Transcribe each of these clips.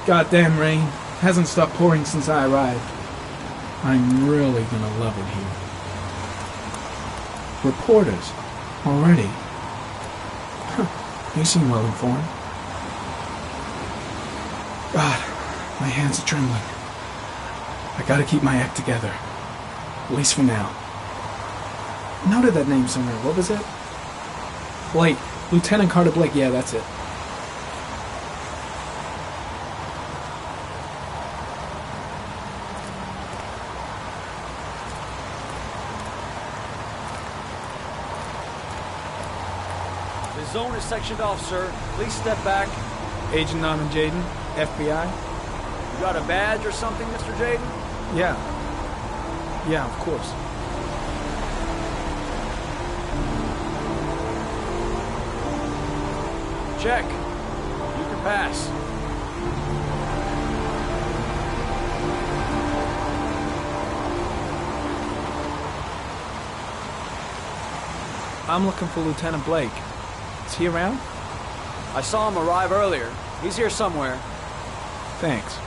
Goddamn rain. Hasn't stopped pouring since I arrived. I'm really gonna love it here. Reporters. Already. Huh. You seem well informed. God, my hands are trembling. I gotta keep my act together. At least for now. Noted that name somewhere. What was it? Blake. Lieutenant Carter Blake. Yeah, that's it. The zone is sectioned off, sir. Please step back. Agent Norman Jaden, FBI. You got a badge or something, Mr. Jaden? Yeah. Yeah, of course. Check. You can pass. I'm looking for Lieutenant Blake. Is he around? I saw him arrive earlier. He's here somewhere. Thanks.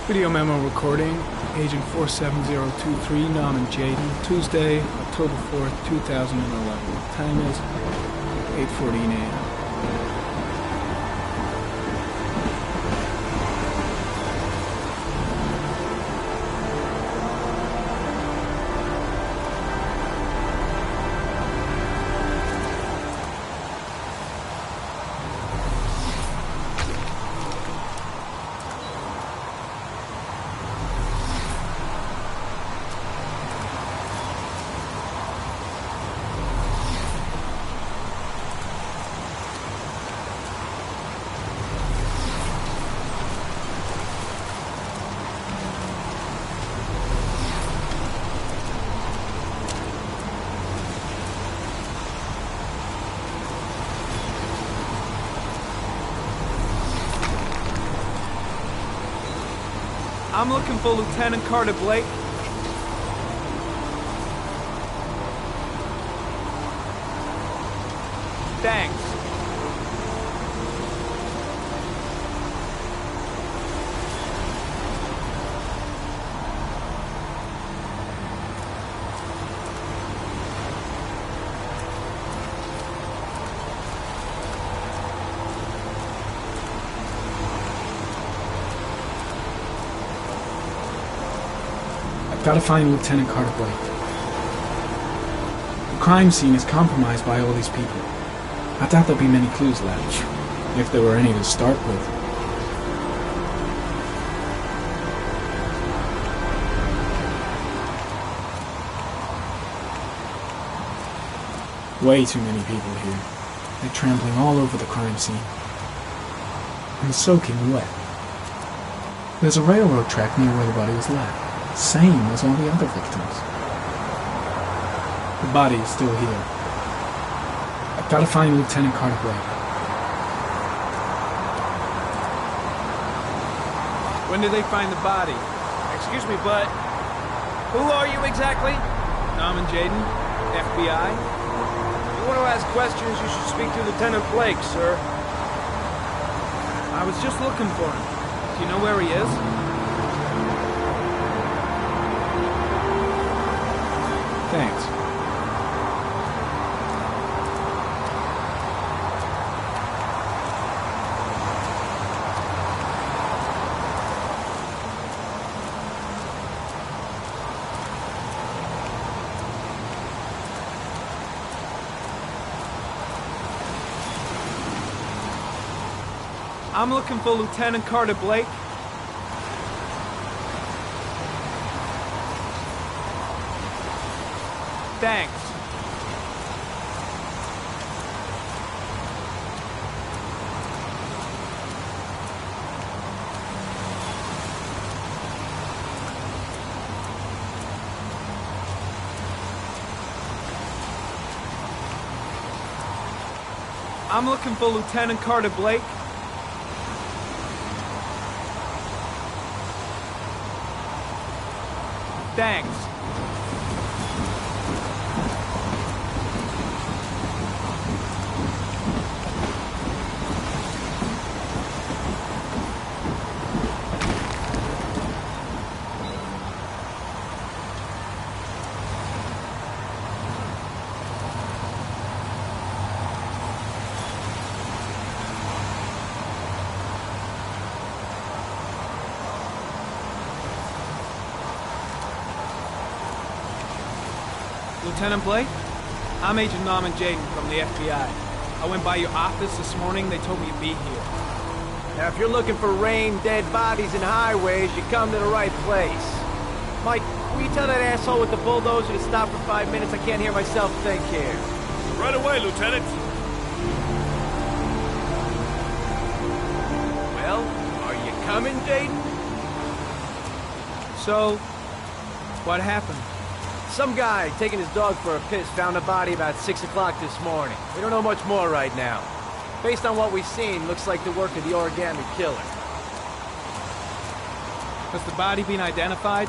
Video memo recording, Agent 47023, Norman Jaden, Tuesday, October 4th, 2011. Time is 8:14 a.m. I'm looking for Lieutenant Carter Blake. Thanks. Gotta find Lieutenant Carter Blake. The crime scene is compromised by all these people. I doubt there'll be many clues left, if there were any to start with. Way too many people here. They're trampling all over the crime scene. And soaking wet. There's a railroad track near where the body was left. Same as all the other victims. The body is still here. I've got to find Lieutenant Carter Blake. When did they find the body? Excuse me, but who are you exactly? Norman Jaden, FBI? If you want to ask questions, you should speak to Lieutenant Blake, sir. I was just looking for him. Do you know where he is? Thanks. I'm looking for Lieutenant Carter Blake. Thanks. I'm looking for Lieutenant Carter Blake. Thanks. Lieutenant Blake? I'm Agent Norman Jaden from the FBI. I went by your office this morning. They told me you'd be here. Now, if you're looking for rain, dead bodies, and highways, you come to the right place. Mike, will you tell that asshole with the bulldozer to stop for 5 minutes? I can't hear myself think here. Right away, Lieutenant. Well, are you coming, Jaden? So, what happened? Some guy taking his dog for a piss found a body about 6 o'clock this morning. We don't know much more right now. Based on what we've seen, looks like the work of the origami killer. Has the body been identified?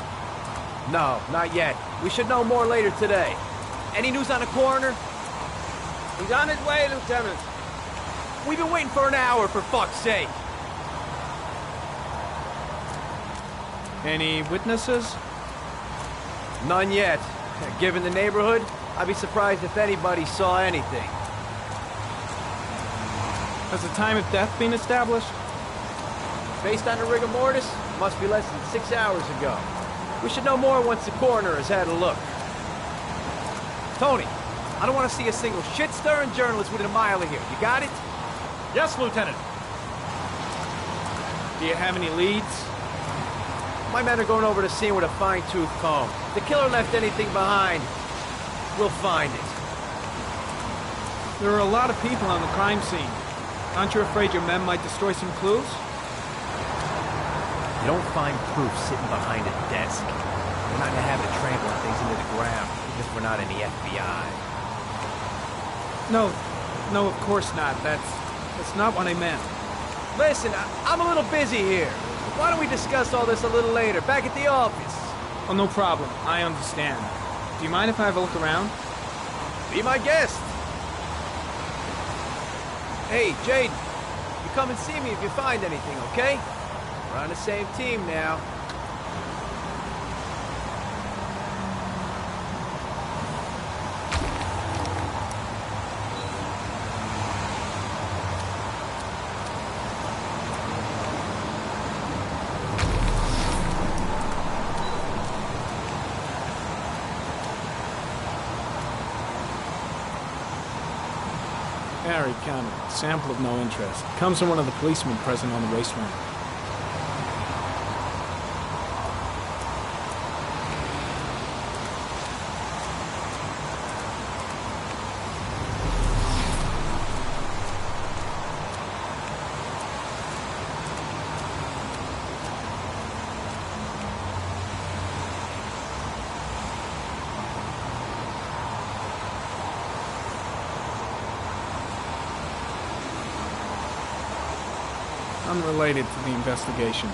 No, not yet. We should know more later today. Any news on the coroner? He's on his way, Lieutenant. We've been waiting for an hour, for fuck's sake. Any witnesses? None yet. Given the neighborhood, I'd be surprised if anybody saw anything. Has the time of death been established? Based on the rigor mortis, must be less than 6 hours ago. We should know more once the coroner has had a look. Tony, I don't want to see a single shit-stirring journalist within a mile of here. You got it? Yes, Lieutenant. Do you have any leads? My men are going over the scene with a fine-tooth comb. If the killer left anything behind, we'll find it. There are a lot of people on the crime scene. Aren't you afraid your men might destroy some clues? You don't find proof sitting behind a desk. We're not in the habit of trampling things into the ground, even if we're not in the FBI. No, of course not. That's not what I meant. Listen, I'm a little busy here. Why don't we discuss all this a little later, back at the office? Oh, no problem. I understand. Do you mind if I have a look around? Be my guest. Hey, Jaden, you come and see me if you find anything, okay? We're on the same team now. Harry County. Sample of no interest. Comes from one of the policemen present on the racetrack. unrelated to the investigation.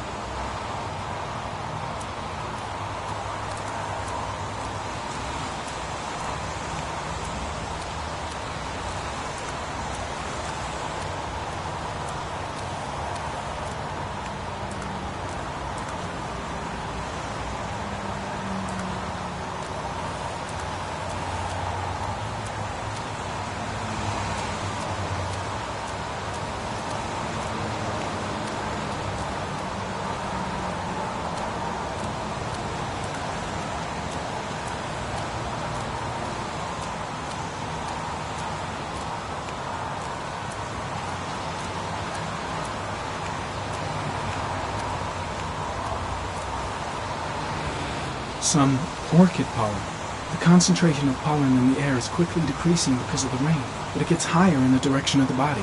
Some orchid pollen. The concentration of pollen in the air is quickly decreasing because of the rain, but it gets higher in the direction of the body.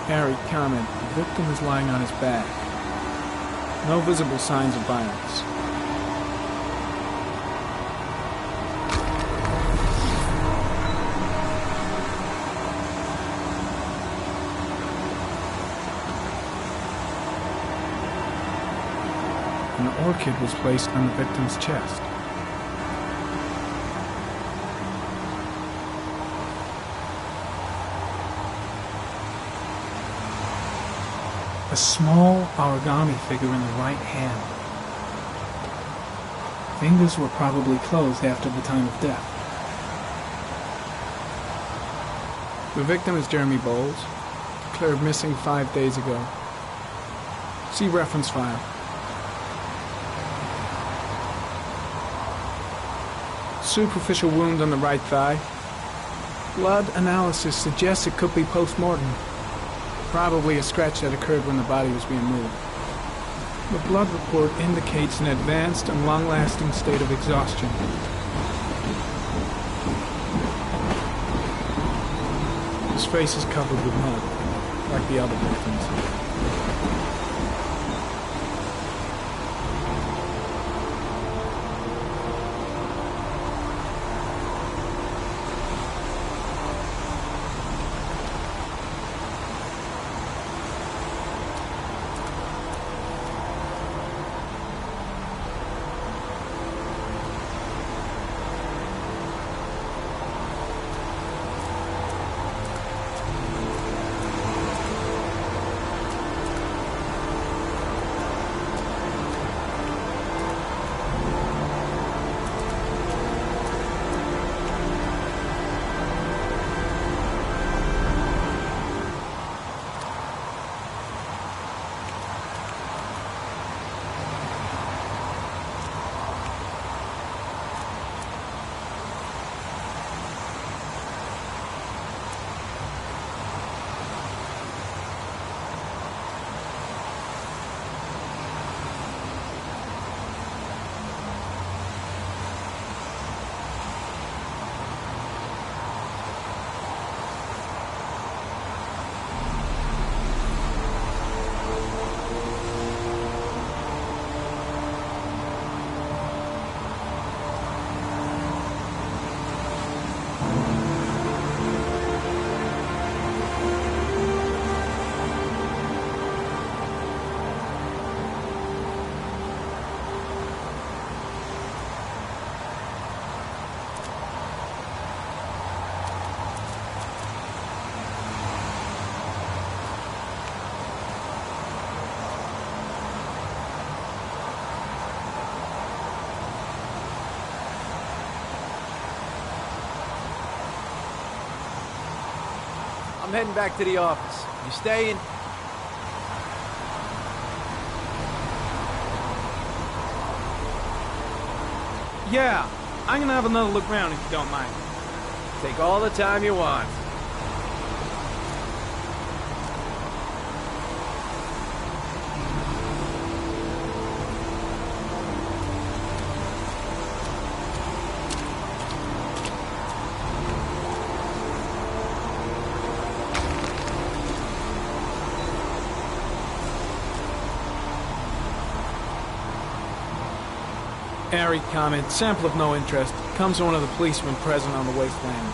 Harry, comment. The victim is lying on his back. No visible signs of violence. An orchid was placed on the victim's chest. A small origami figure in the right hand. Fingers were probably closed after the time of death. The victim is Jeremy Bowles, declared missing 5 days ago. See reference file. Superficial wound on the right thigh. Blood analysis suggests it could be post-mortem. Probably a scratch that occurred when the body was being moved. The blood report indicates an advanced and long-lasting state of exhaustion. His face is covered with mud, like the other victims. I'm heading back to the office. You staying? Yeah, I'm gonna have another look around if you don't mind. Take all the time you want. Airy comment, sample of no interest. Comes from one of the policemen present on the wasteland.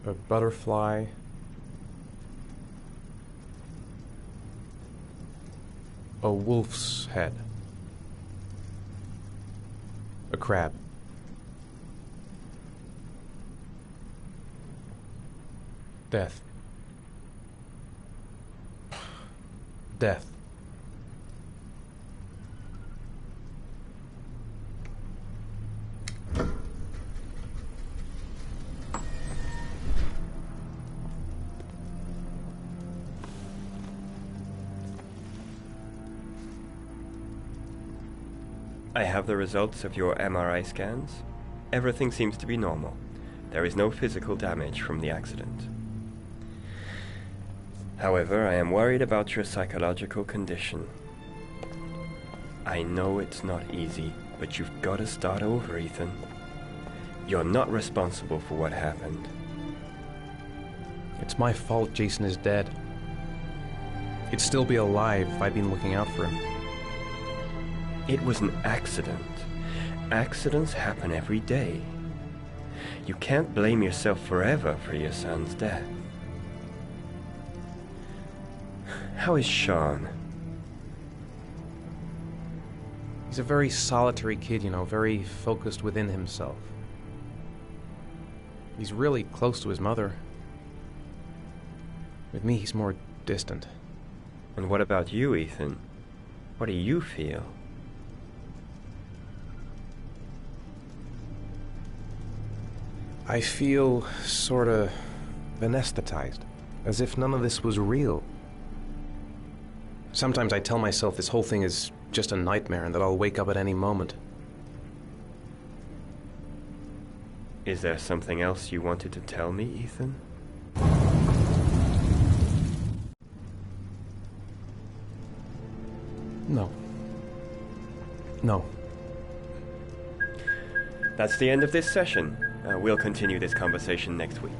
A butterfly. A wolf's head. A crab. Death. Death. I have the results of your MRI scans. Everything seems to be normal. There is no physical damage from the accident. However, I am worried about your psychological condition. I know it's not easy, but you've got to start over, Ethan. You're not responsible for what happened. It's my fault Jason is dead. He'd still be alive if I'd been looking out for him. It was an accident. Accidents happen every day. You can't blame yourself forever for your son's death. How is Sean? He's a very solitary kid, you know, very focused within himself. He's really close to his mother. With me, he's more distant. And what about you, Ethan? What do you feel? I feel sort of anesthetized, as if none of this was real. Sometimes I tell myself this whole thing is just a nightmare and that I'll wake up at any moment. Is there something else you wanted to tell me, Ethan? No. No. That's the end of this session. We'll continue this conversation next week.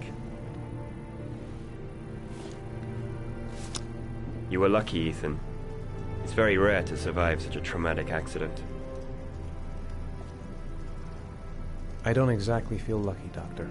You were lucky, Ethan. It's very rare to survive such a traumatic accident. I don't exactly feel lucky, Doctor.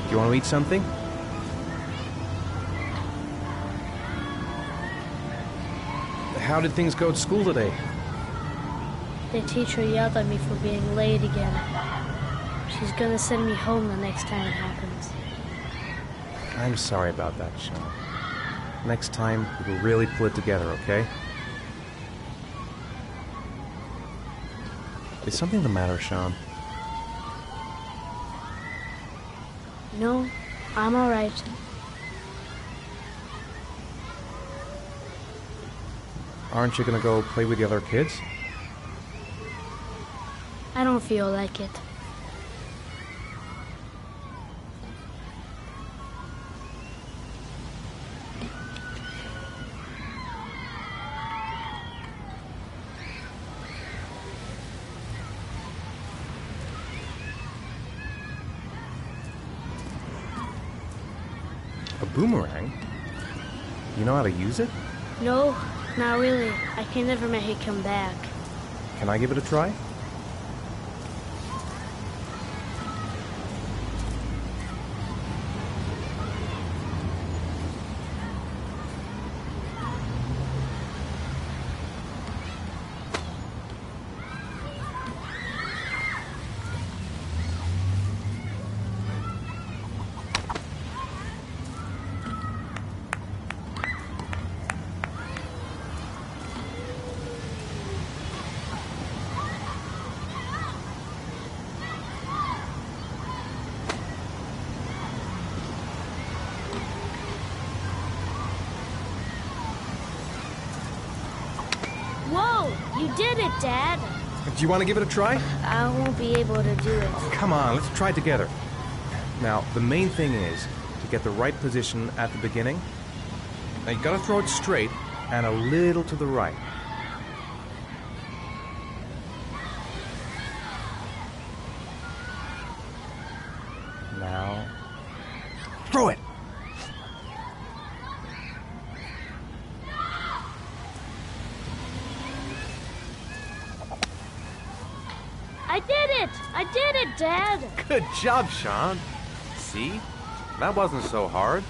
Do you want to eat something? How did things go at school today? The teacher yelled at me for being late again. She's gonna send me home the next time it happens. I'm sorry about that, Sean. Next time, we'll really pull it together, okay? Is something the matter, Sean? No, I'm alright. Aren't you gonna go play with the other kids? I don't feel like it. A boomerang? You know how to use it? No, not really. I can never make it come back. Can I give it a try? Whoa! You did it, Dad! Do you want to give it a try? I won't be able to do it. Come on, let's try it together. Now, the main thing is to get the right position at the beginning. Now, you gotta throw it straight and a little to the right. Now, throw it! I did it! I did it, Dad! Good job, Sean. See? That wasn't so hard.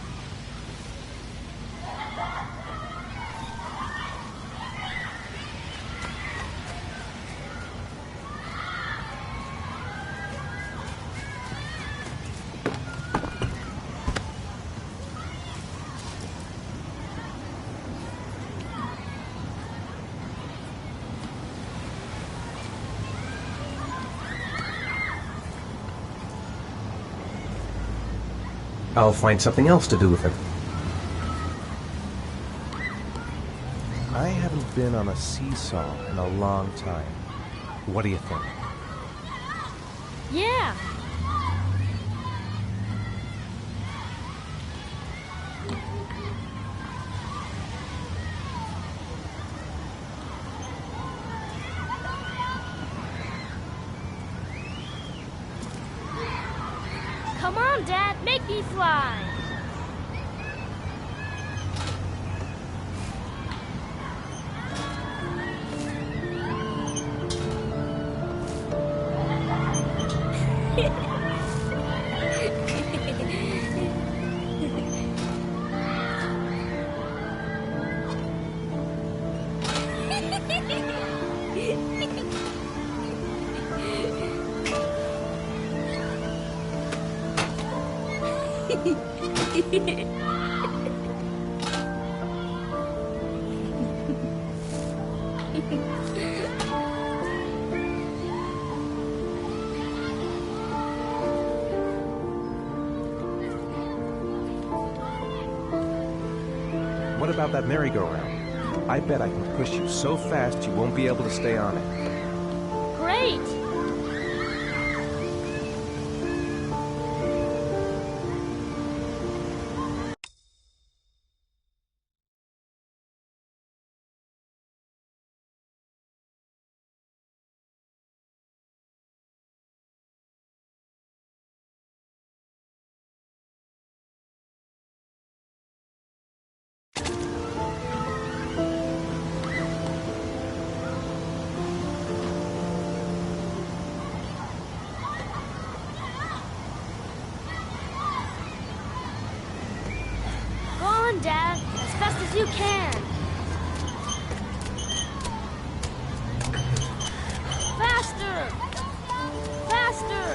I'll find something else to do with it. I haven't been on a seesaw in a long time. What do you think? Yeah! Come on, Dad, make me fly! What about that merry-go-round? I bet I can push you so fast you won't be able to stay on it. Great! Go on, Dad, as fast as you can. Faster! Faster!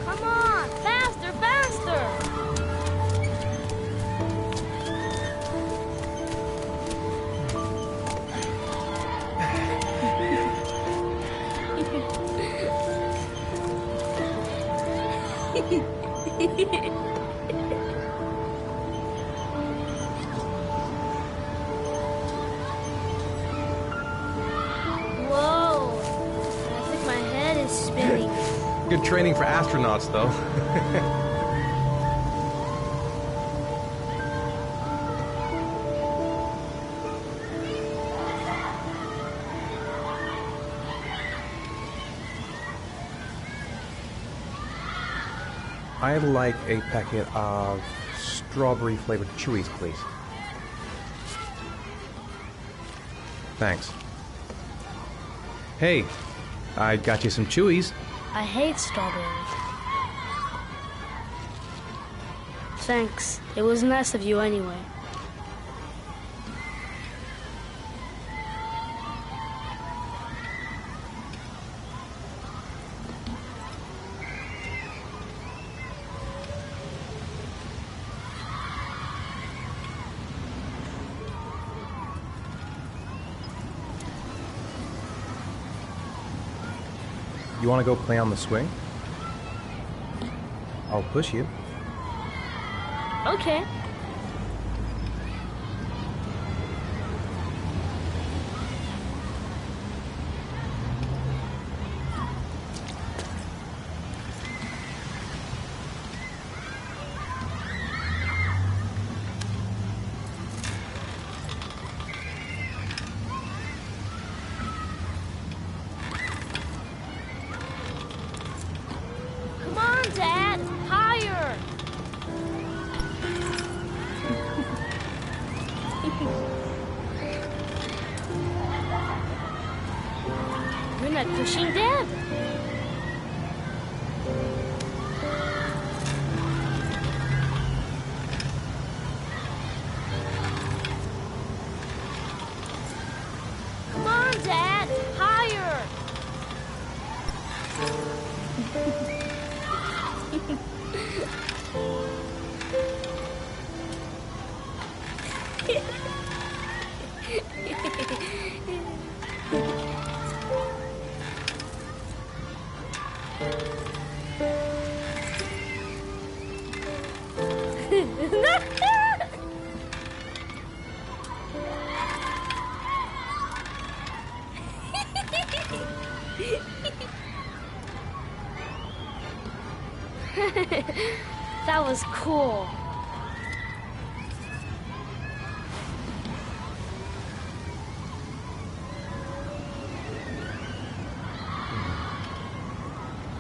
Come on, faster, faster! Whoa! I think my head is spinning. Good training for astronauts, though. I'd like a packet of strawberry-flavored Chewies, please. Thanks. Hey, I got you some Chewies. I hate strawberries. Thanks. It was nice of you anyway. You want to go play on the swing? I'll push you. Okay. Come on, Dad! Higher! You're not pushing Dad. Come on, Dad! Higher! That was cool.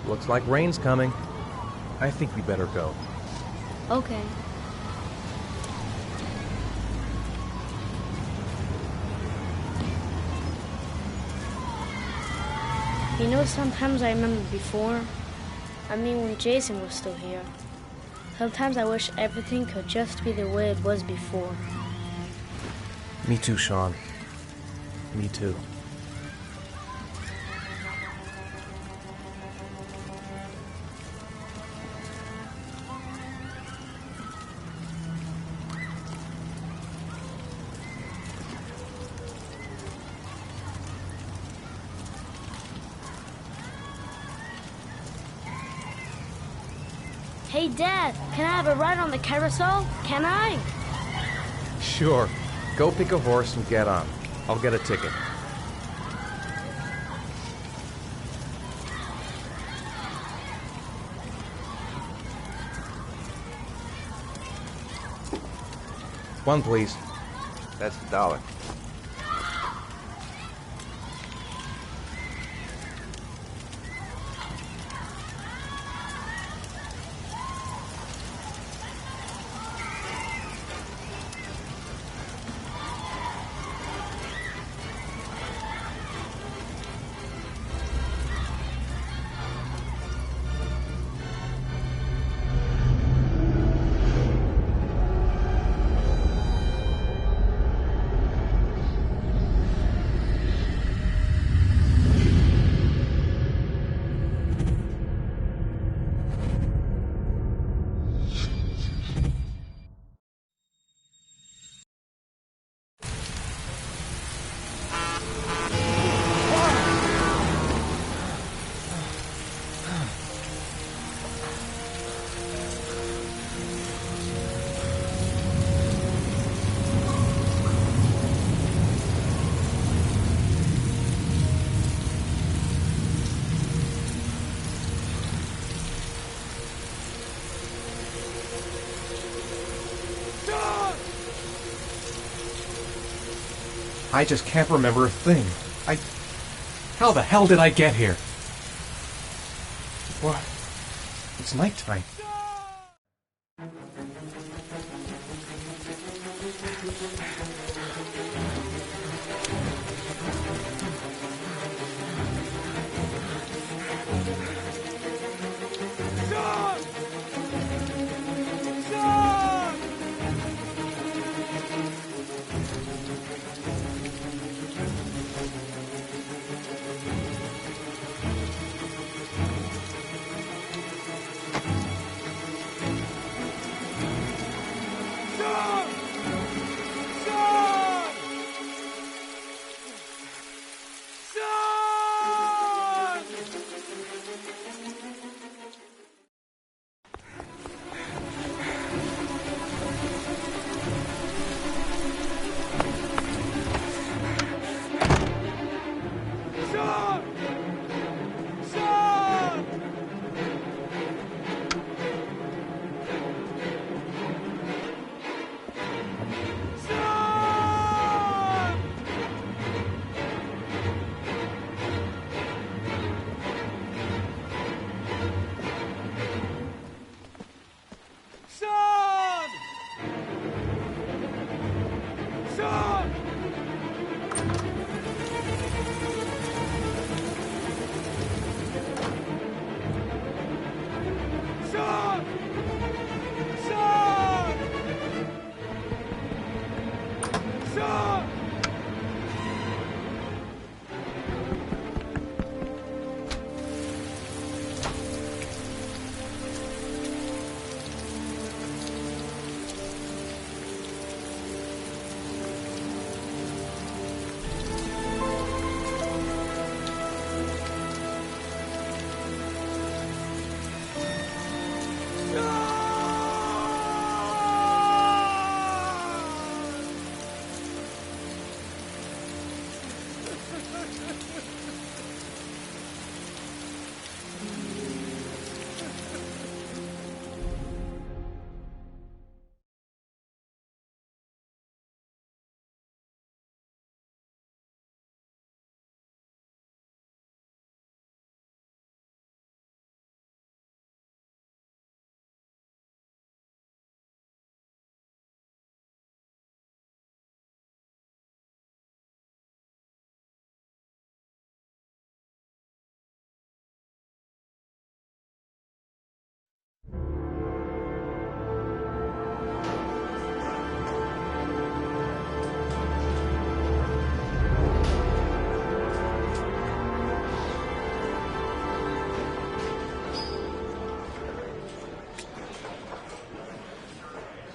Looks like rain's coming. I think we better go. Okay. You know, sometimes I remember before. I mean, when Jason was still here. Sometimes I wish everything could just be the way it was before. Me too, Sean. Me too. Hey, Dad, can I have a ride on the carousel? Can I? Sure. Go pick a horse and get on. I'll get a ticket. One, please. That's $1. I just can't remember a thing. How the hell did I get here? What? It's nighttime.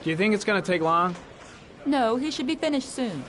Do you think it's gonna take long? No, he should be finished soon.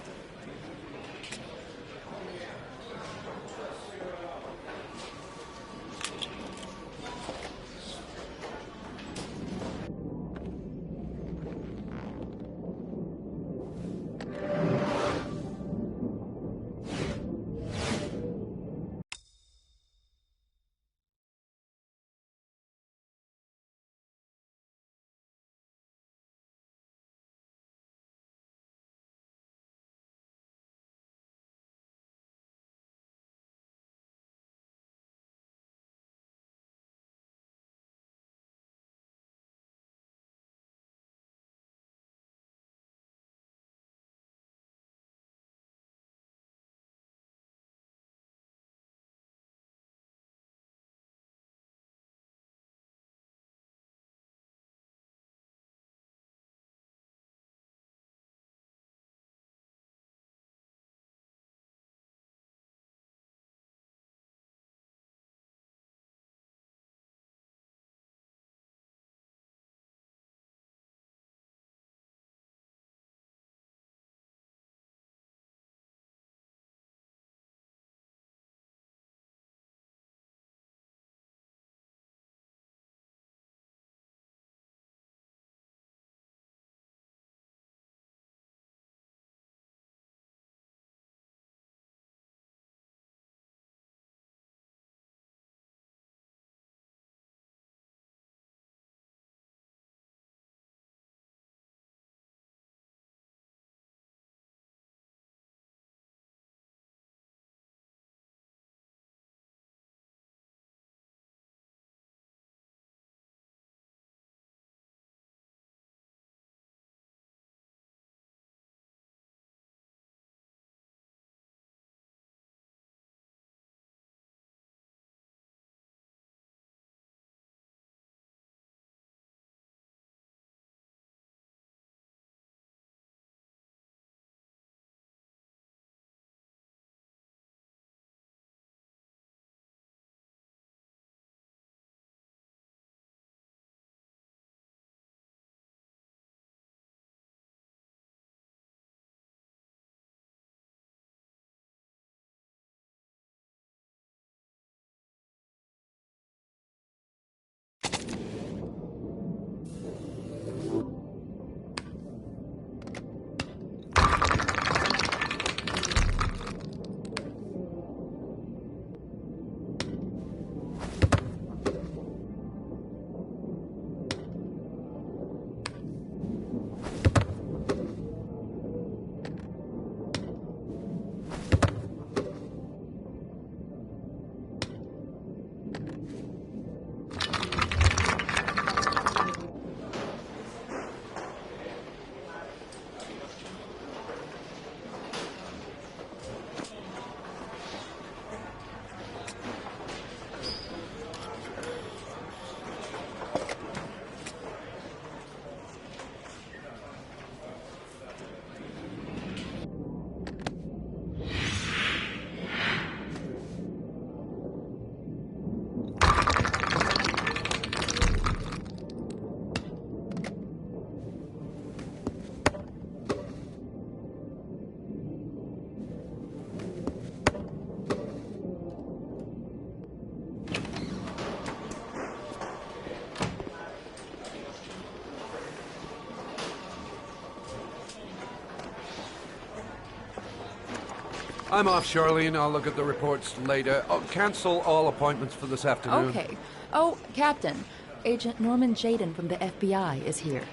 I'm off, Charlene. I'll look at the reports later. Oh, cancel all appointments for this afternoon. Okay. Oh, Captain. Agent Norman Jaden from the FBI is here.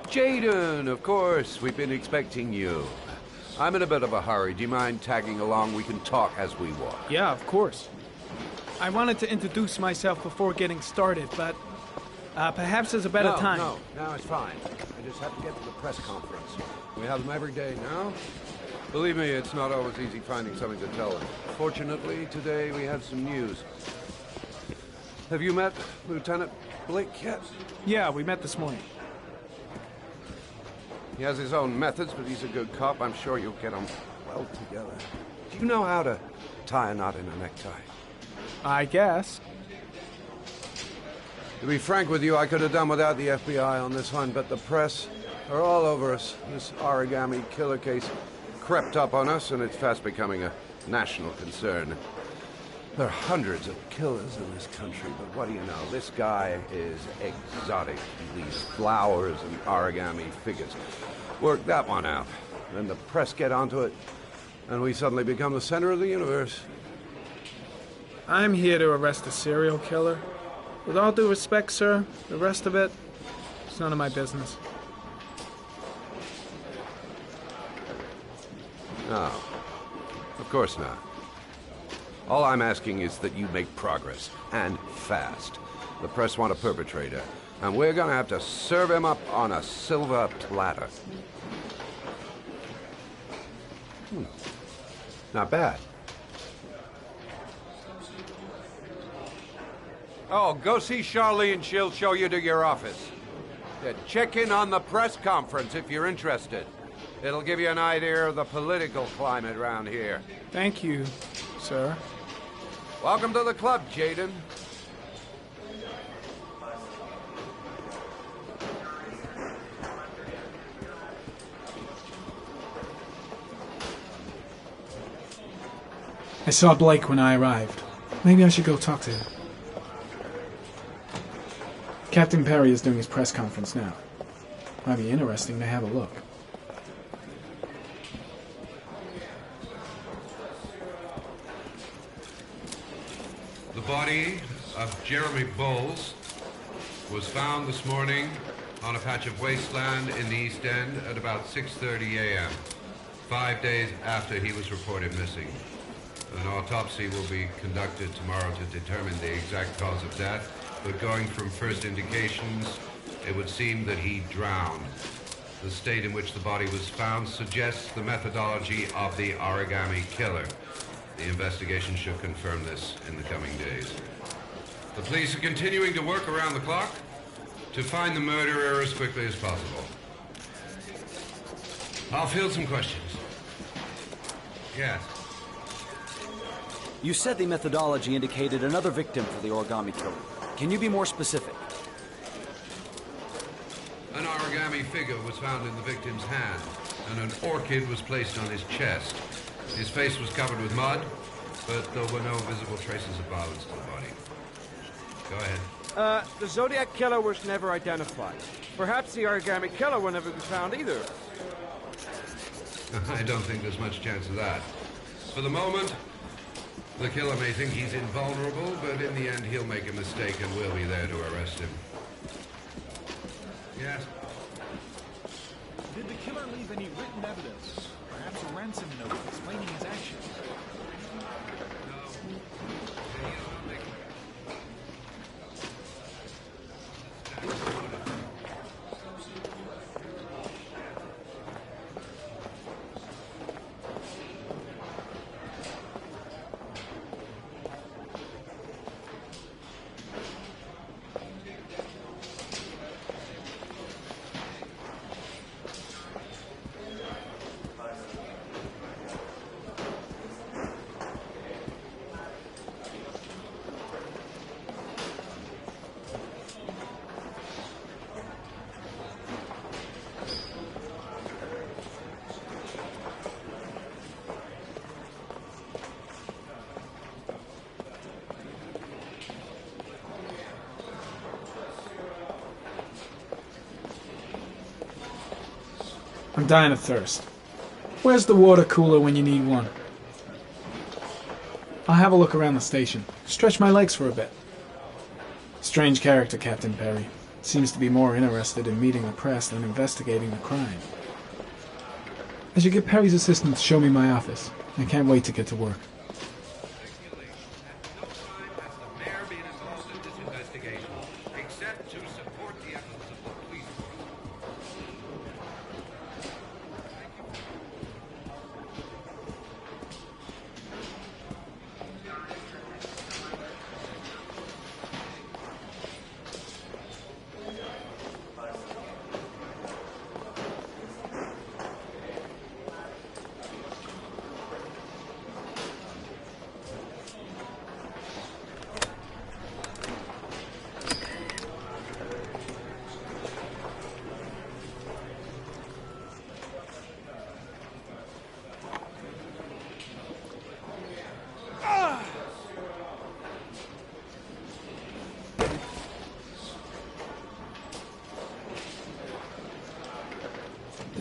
Jaden, of course. We've been expecting you. I'm in a bit of a hurry. Do you mind tagging along? We can talk as we walk. Yeah, of course. I wanted to introduce myself before getting started, but perhaps there's a better time. No, it's fine. I just have to get to the press conference. We have them every day now. Believe me, it's not always easy finding something to tell them. Fortunately, today we have some news. Have you met Lieutenant Blake yet? Yeah, we met this morning. He has his own methods, but he's a good cop. I'm sure you'll get on well together. Do you know how to tie a knot in a necktie? I guess. To be frank with you, I could have done without the FBI on this one, but the press are all over us. This origami killer case crept up on us, and it's fast becoming a national concern. There are hundreds of killers in this country, but what do you know? This guy is exotic. He leaves flowers and origami figures. Work that one out. Then the press get onto it, and we suddenly become the center of the universe. I'm here to arrest a serial killer. With all due respect, sir, the rest of it, it's none of my business. No, of course not. All I'm asking is that you make progress, and fast. The press want a perpetrator, and we're gonna have to serve him up on a silver platter. Not bad. Oh, go see Charlene. She'll show you to your office. Yeah, check in on the press conference if you're interested. It'll give you an idea of the political climate around here. Thank you, sir. Welcome to the club, Jaden. I saw Blake when I arrived. Maybe I should go talk to him. Captain Perry is doing his press conference now. Might be interesting to have a look. The body of Jeremy Bowles was found this morning on a patch of wasteland in the East End at about 6:30 a.m., 5 days after he was reported missing. An autopsy will be conducted tomorrow to determine the exact cause of death, but going from first indications, it would seem that he drowned. The state in which the body was found suggests the methodology of the origami killer. The investigation should confirm this in the coming days. The police are continuing to work around the clock to find the murderer as quickly as possible. I'll field some questions. Yes. You said the methodology indicated another victim for the origami killer. Can you be more specific? An origami figure was found in the victim's hand, and an orchid was placed on his chest. His face was covered with mud, but there were no visible traces of violence to the body. Go ahead. The Zodiac killer was never identified. Perhaps the origami killer will never be found either. I don't think there's much chance of that. For the moment, the killer may think he's invulnerable, but in the end he'll make a mistake and we'll be there to arrest him. Yes? Did the killer leave any written evidence? Perhaps a ransom note explaining his actions? I'm dying of thirst. Where's the water cooler when you need one? I'll have a look around the station. Stretch my legs for a bit. Strange character, Captain Perry. Seems to be more interested in meeting the press than investigating the crime. I should get Perry's assistant to show me my office. I can't wait to get to work.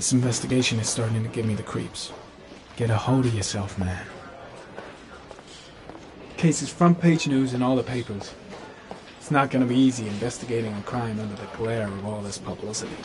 This investigation is starting to give me the creeps. Get a hold of yourself, man. Case is front page news in all the papers. It's not going to be easy investigating a crime under the glare of all this publicity.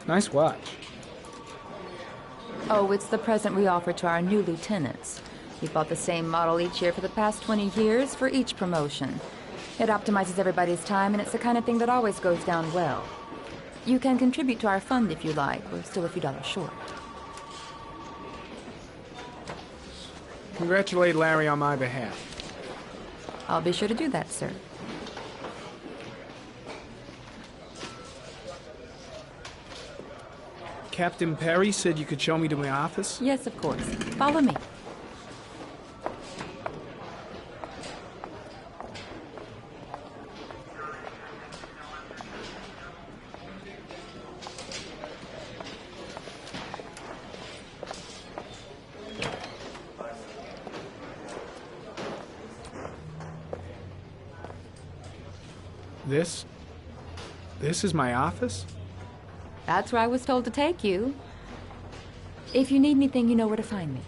Nice watch. Oh, it's the present we offer to our new lieutenants. We bought the same model each year for the past 20 years for each promotion. It optimizes everybody's time, and it's the kind of thing that always goes down well. You can contribute to our fund if you like. We're still a few dollars short. Congratulate Larry on my behalf. I'll be sure to do that, sir. Captain Perry said you could show me to my office? Yes, of course. Follow me. This is my office? That's where I was told to take you. If you need anything, you know where to find me.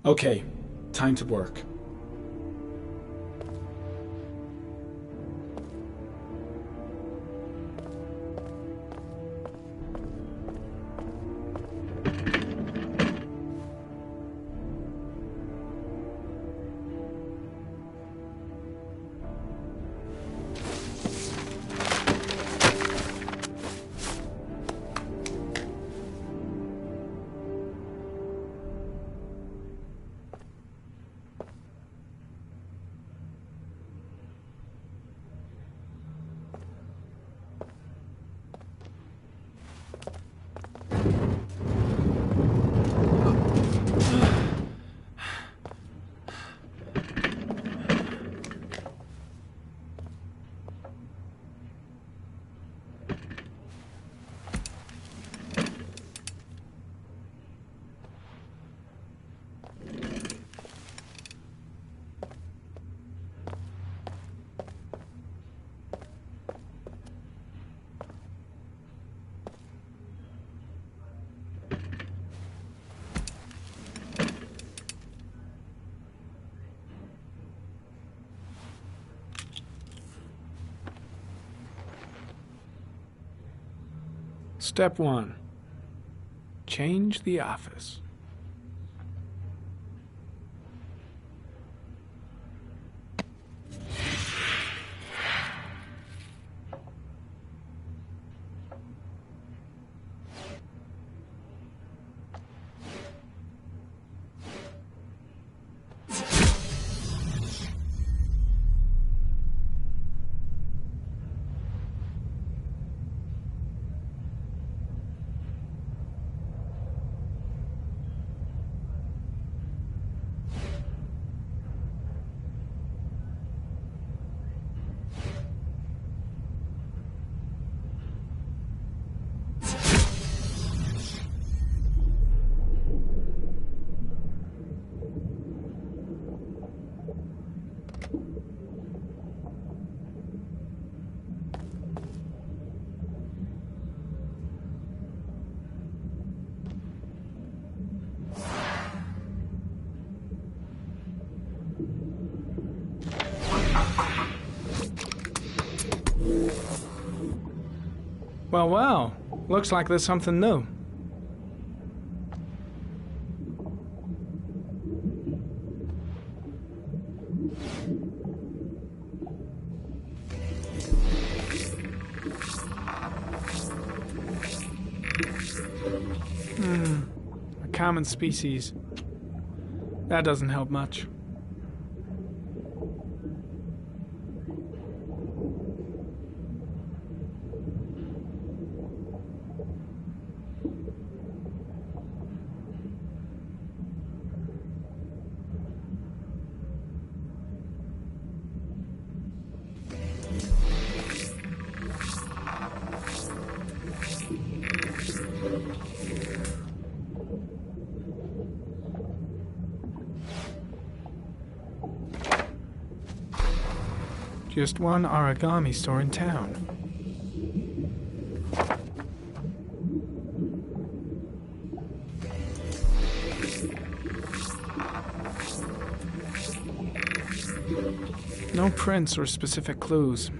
Okay, time to work. Step 1. Change the office. Well, looks like there's something new. A common species. That doesn't help much. Just one origami store in town. No prints or specific clues.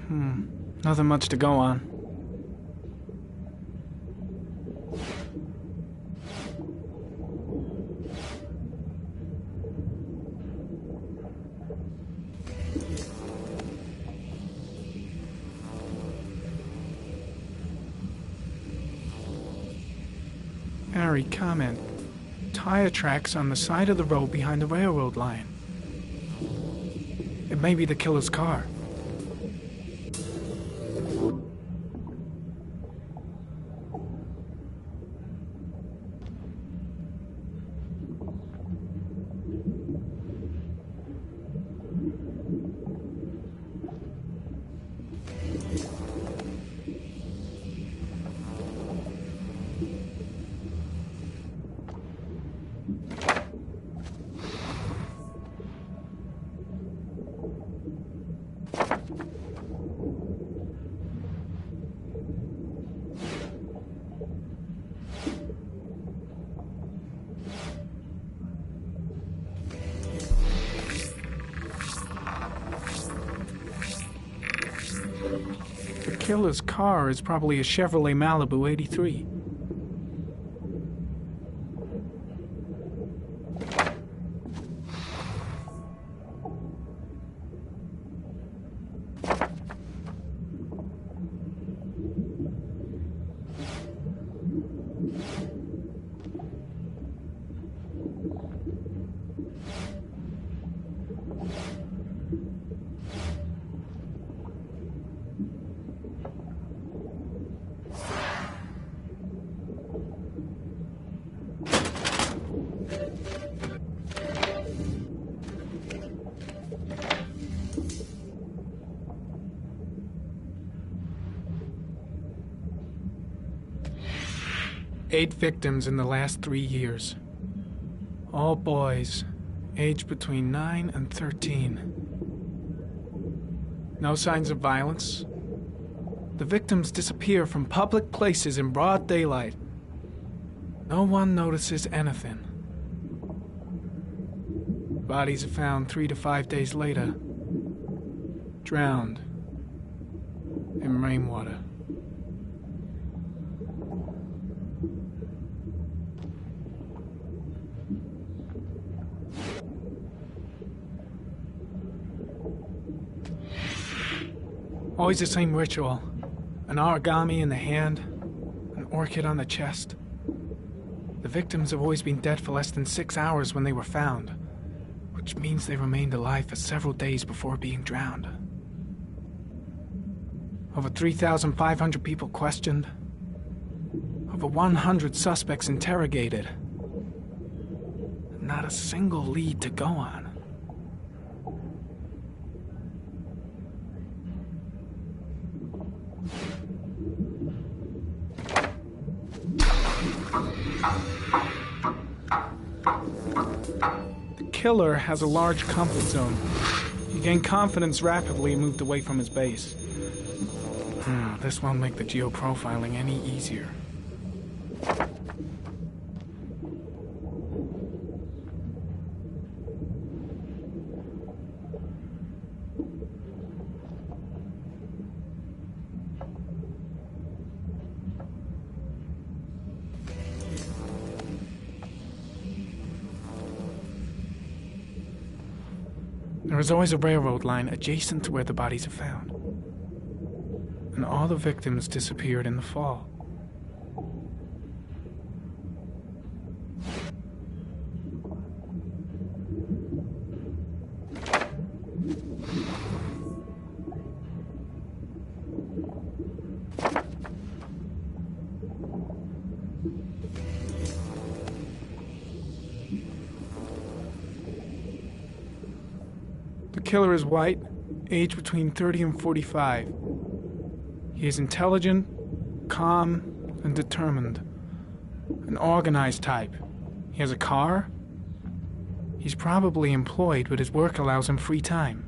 Nothing much to go on. Harry, comment. Tire tracks on the side of the road behind the railroad line. It may be the killer's car. The killer's car is probably a Chevrolet Malibu 83. Eight victims in the last 3 years. All boys, aged between 9 and 13. No signs of violence. The victims disappear from public places in broad daylight. No one notices anything. Bodies are found 3 to 5 days later, drowned in rainwater. Always the same ritual. An origami in the hand, an orchid on the chest. The victims have always been dead for less than 6 hours when they were found, which means they remained alive for several days before being drowned. Over 3,500 people questioned. Over 100 suspects interrogated. Not a single lead to go on. The killer has a large comfort zone. He gained confidence rapidly and moved away from his base. This won't make the geoprofiling any easier. There is always a railroad line adjacent to where the bodies are found. And all the victims disappeared in the fall. The killer is white, aged between 30 and 45. He is intelligent, calm, and determined. An organized type. He has a car. He's probably employed, but his work allows him free time.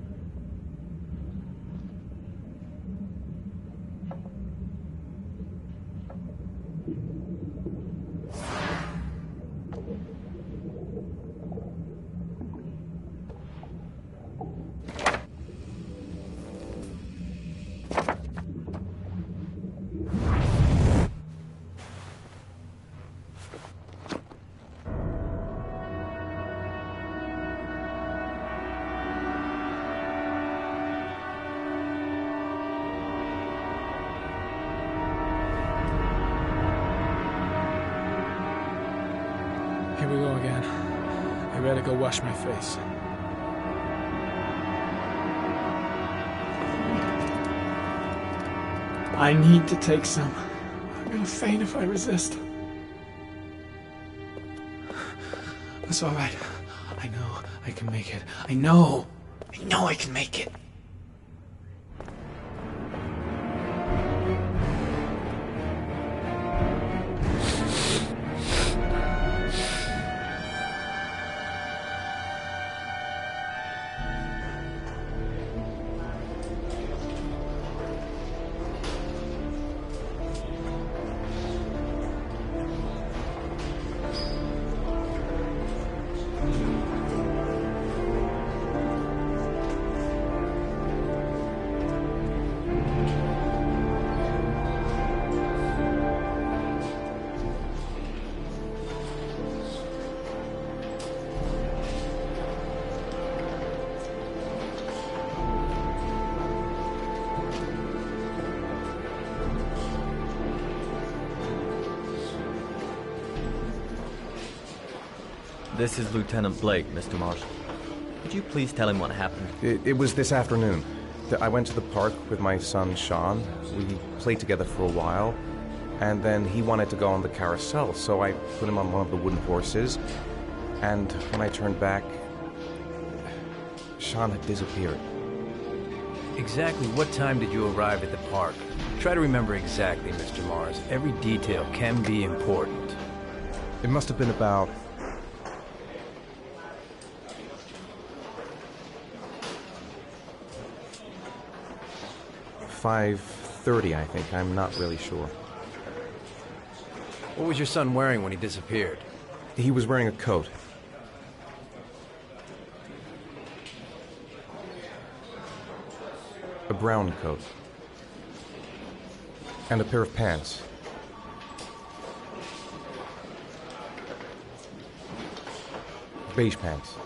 we go again. I better go wash my face. I need to take some. I'm gonna faint if I resist. It's alright. I know I can make it. I know I can make it. This is Lieutenant Blake, Mr. Marshall. Could you please tell him what happened? It was this afternoon. I went to the park with my son, Sean. We played together for a while, and then he wanted to go on the carousel, so I put him on one of the wooden horses, and when I turned back, Sean had disappeared. Exactly what time did you arrive at the park? Try to remember exactly, Mr. Mars. Every detail can be important. It must have been about 5:30, I think. I'm not really sure. What was your son wearing when he disappeared? He was wearing a coat. A brown coat. And a pair of pants. Beige pants.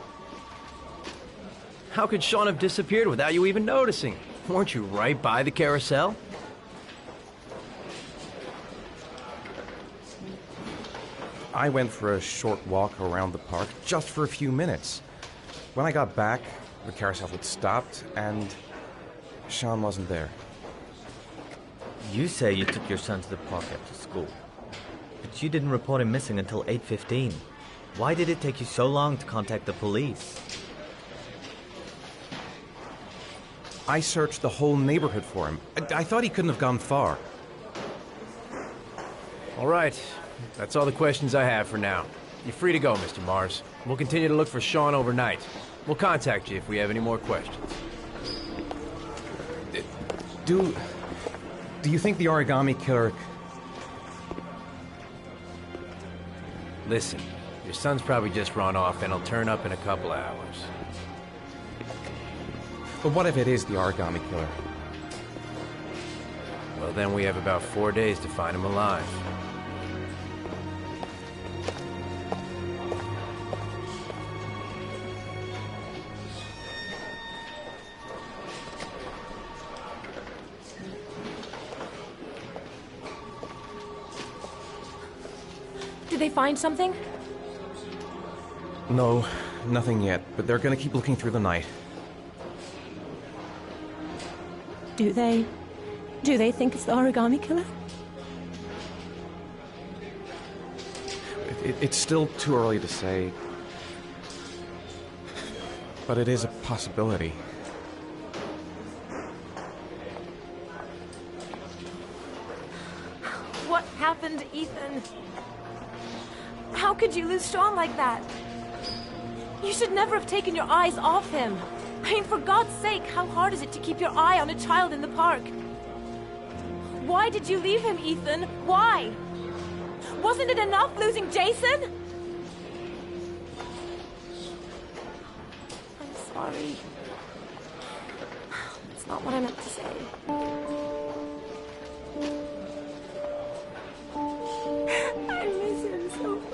How could Sean have disappeared without you even noticing? Weren't you right by the carousel? I went for a short walk around the park, just for a few minutes. When I got back, the carousel had stopped, and Sean wasn't there. You say you took your son to the park after school, but you didn't report him missing until 8:15. Why did it take you so long to contact the police? I searched the whole neighborhood for him. I thought he couldn't have gone far. All right. That's all the questions I have for now. You're free to go, Mr. Mars. We'll continue to look for Sean overnight. We'll contact you if we have any more questions. Do you think the origami killer... Listen, your son's probably just run off and he'll turn up in a couple of hours. But what if it is the origami killer? Well, then we have about 4 days to find him alive. Did they find something? No, nothing yet, but they're gonna keep looking through the night. Do they think it's the origami killer? It's still too early to say, but it is a possibility. What happened, Ethan? How could you lose Sean like that? You should never have taken your eyes off him. I mean, for God's sake, how hard is it to keep your eye on a child in the park? Why did you leave him, Ethan? Why? Wasn't it enough losing Jason? I'm sorry. It's not what I meant to say. I miss him so much.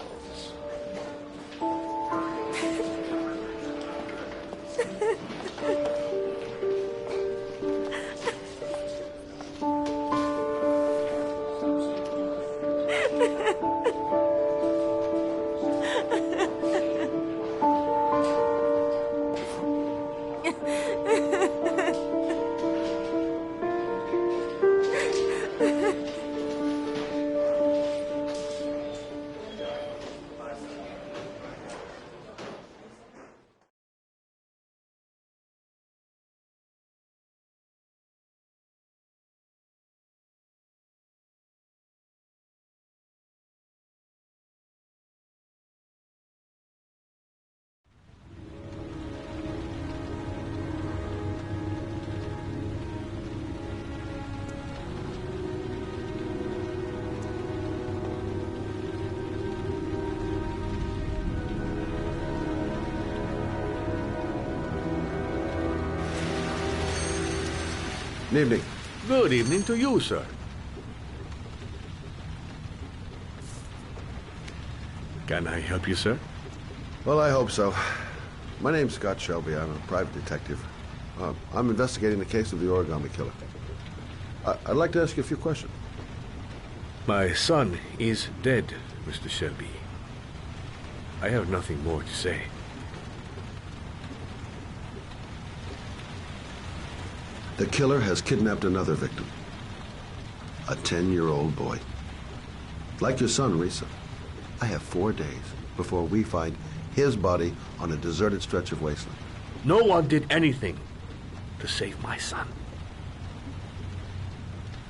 Good evening. Good evening to you, sir. Can I help you, sir? Well, I hope so. My name's Scott Shelby. I'm a private detective. I'm investigating the case of the origami killer. I'd like to ask you a few questions. My son is dead, Mr. Shelby. I have nothing more to say. The killer has kidnapped another victim. A 10-year-old boy. Like your son, Risa. I have 4 days before we find his body on a deserted stretch of wasteland. No one did anything to save my son.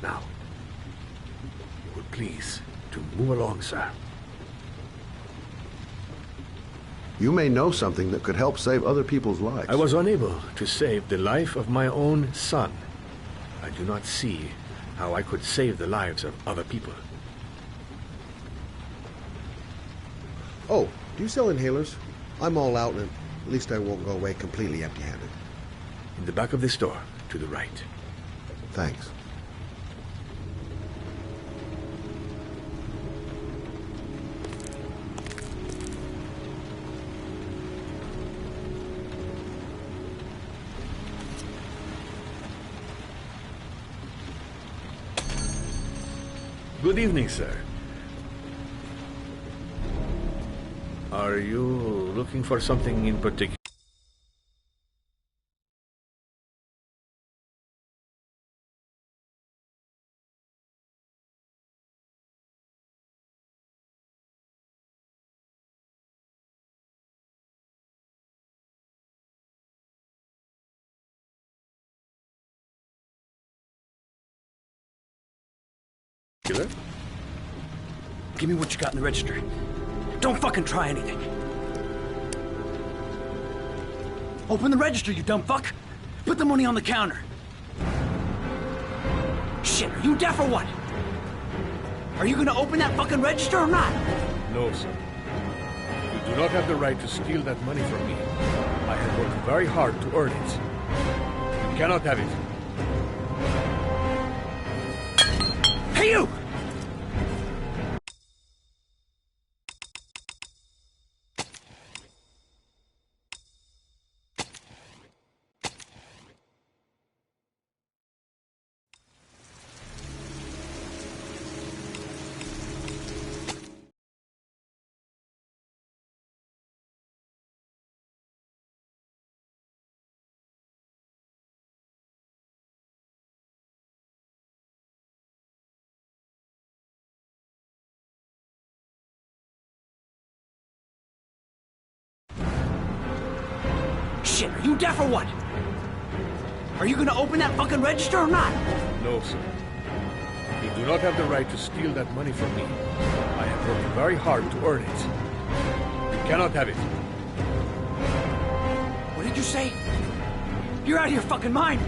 Now, you would please to move along, sir. You may know something that could help save other people's lives. I was unable to save the life of my own son. I do not see how I could save the lives of other people. Oh, do you sell inhalers? I'm all out, and at least I won't go away completely empty-handed. In the back of the store, to the right. Thanks. Good evening, sir. Are you looking for something in particular? Give me what you got in the register. Don't fucking try anything. Open the register, you dumb fuck. Put the money on the counter. Shit, are you deaf or what? Are you gonna open that fucking register or not? No, sir. You do not have the right to steal that money from me. I have worked very hard to earn it. You cannot have it. Hey, you! Shit, are you deaf or what? Are you gonna open that fucking register or not? No, sir. You do not have the right to steal that money from me. I have worked very hard to earn it. You cannot have it. What did you say? You're out of your fucking mind!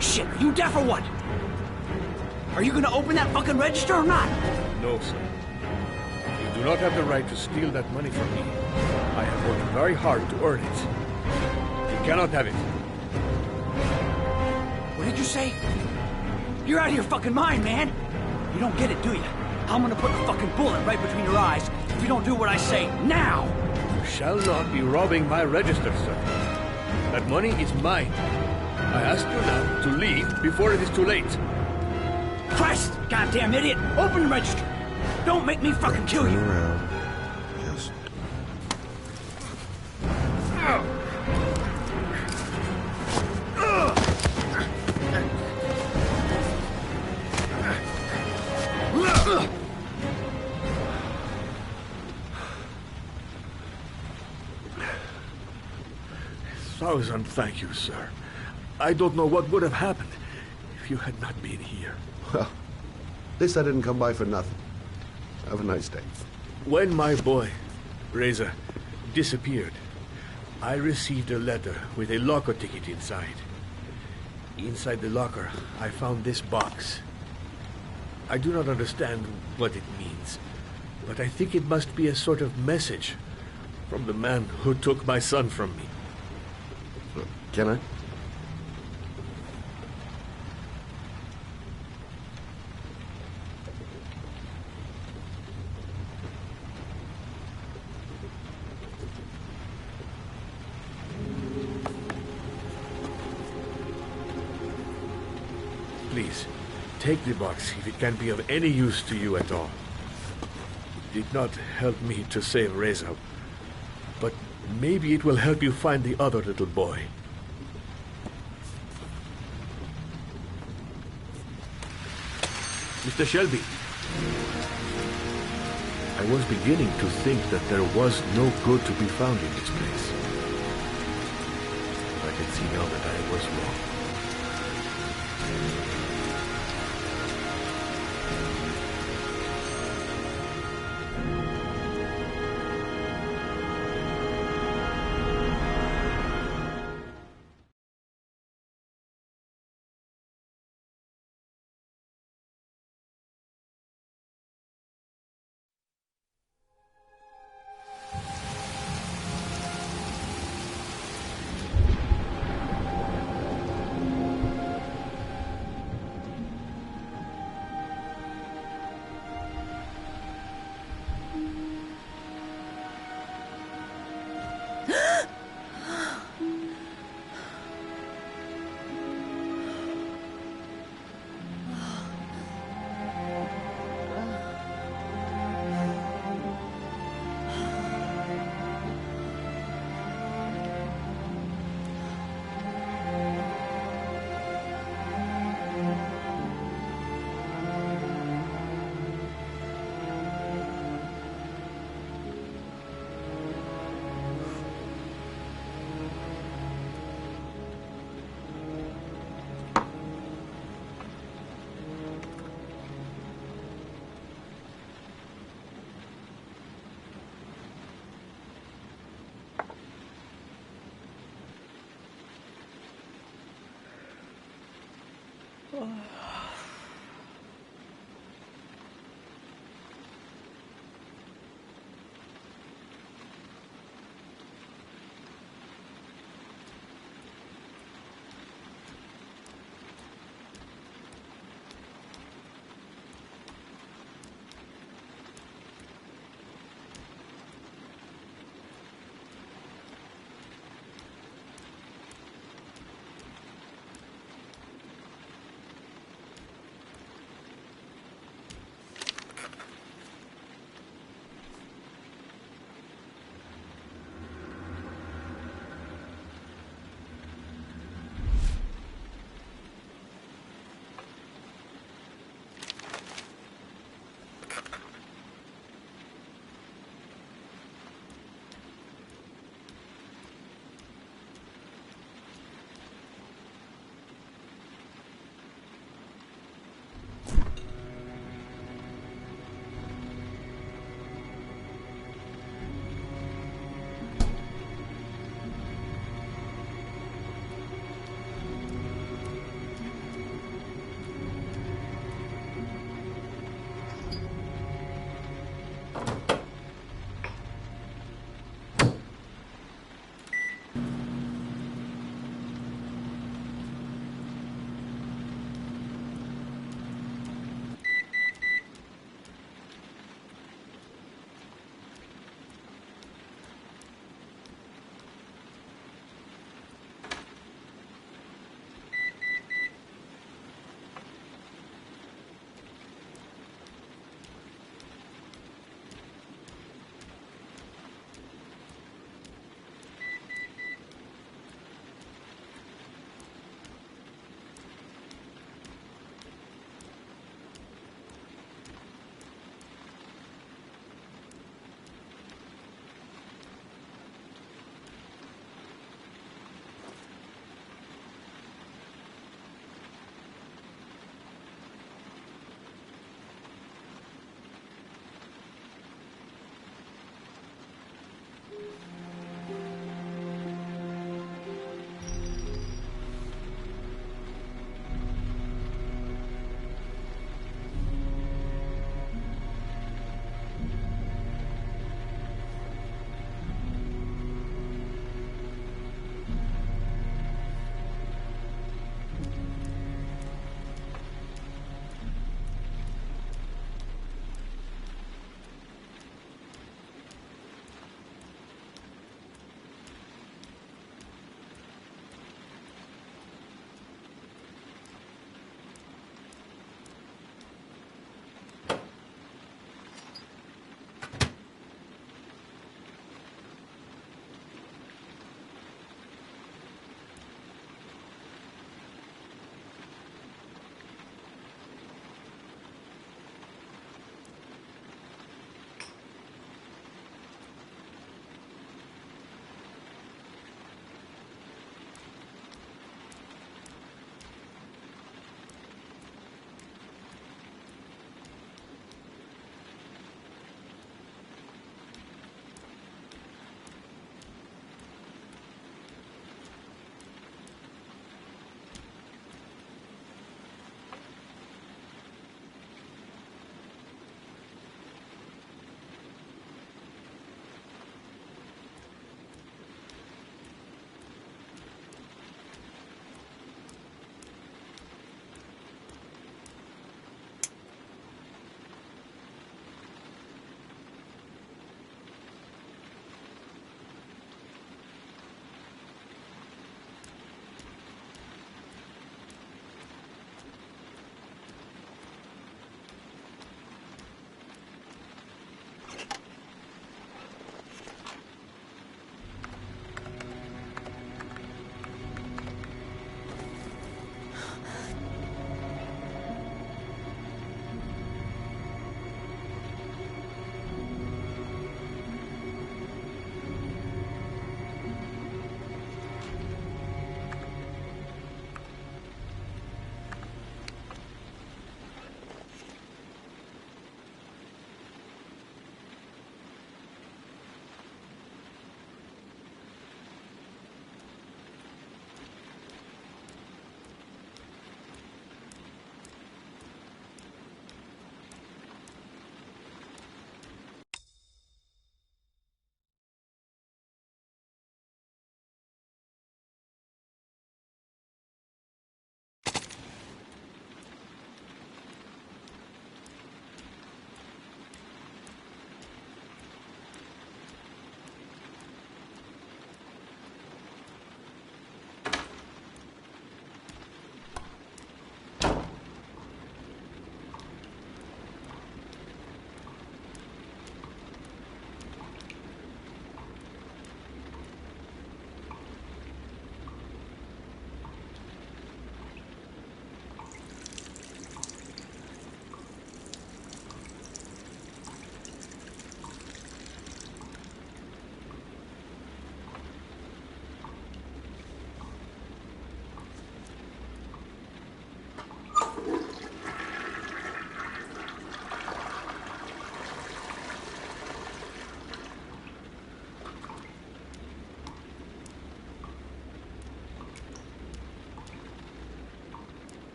Shit, are you deaf or what? Are you gonna open that fucking register or not? No, sir. You do not have the right to steal that money from me. I have worked very hard to earn it. You cannot have it. What did you say? You're out of your fucking mind, man! You don't get it, do you? I'm gonna put a fucking bullet right between your eyes if you don't do what I say now! You shall not be robbing my register, sir. That money is mine. I ask you now to leave before it is too late. Christ, goddamn idiot! Open the register! Don't make me fucking kill you! Turn around. Yes. 1,000 thank you, sir. I don't know what would have happened if you had not been here. Well, at least I didn't come by for nothing. Have a nice day. When my boy, Reza, disappeared, I received a letter with a locker ticket inside. Inside the locker, I found this box. I do not understand what it means, but I think it must be a sort of message from the man who took my son from me. Can I? Please, take the box if it can be of any use to you at all. It did not help me to save Reza, but maybe it will help you find the other little boy. Mr. Shelby, I was beginning to think that there was no good to be found in this place. I can see now that I was wrong.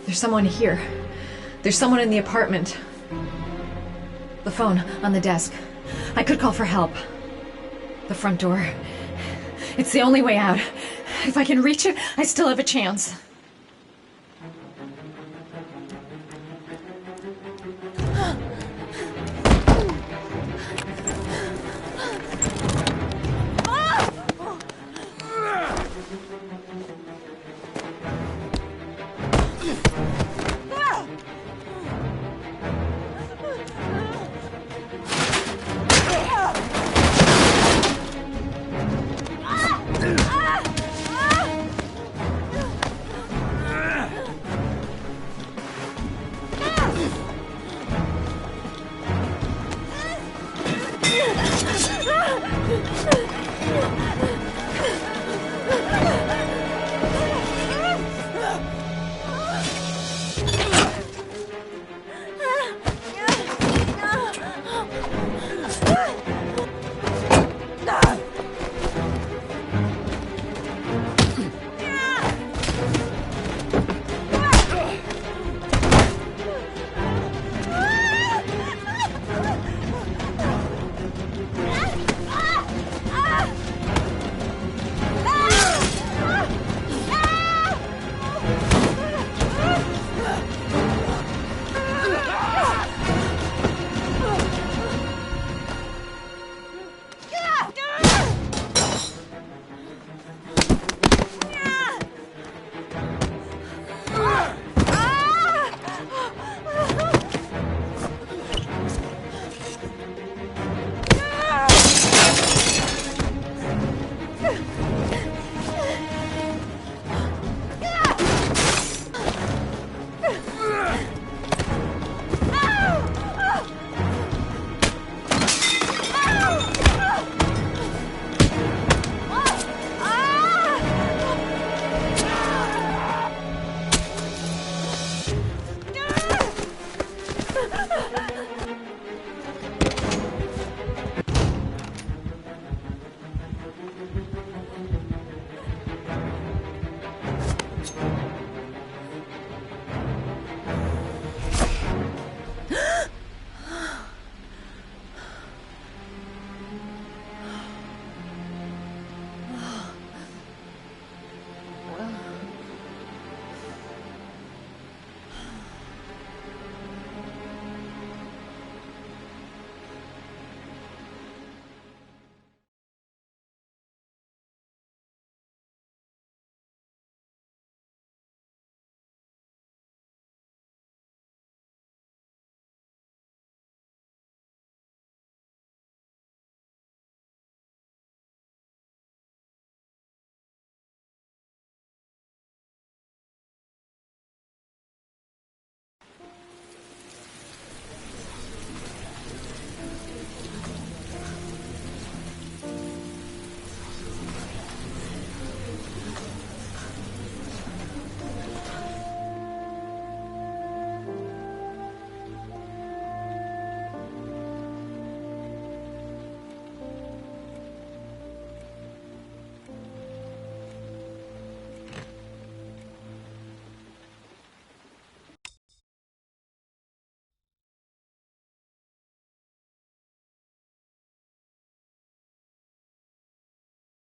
There's someone here. There's someone in the apartment. The phone on the desk. I could call for help. The front door. It's the only way out. If I can reach it, I still have a chance.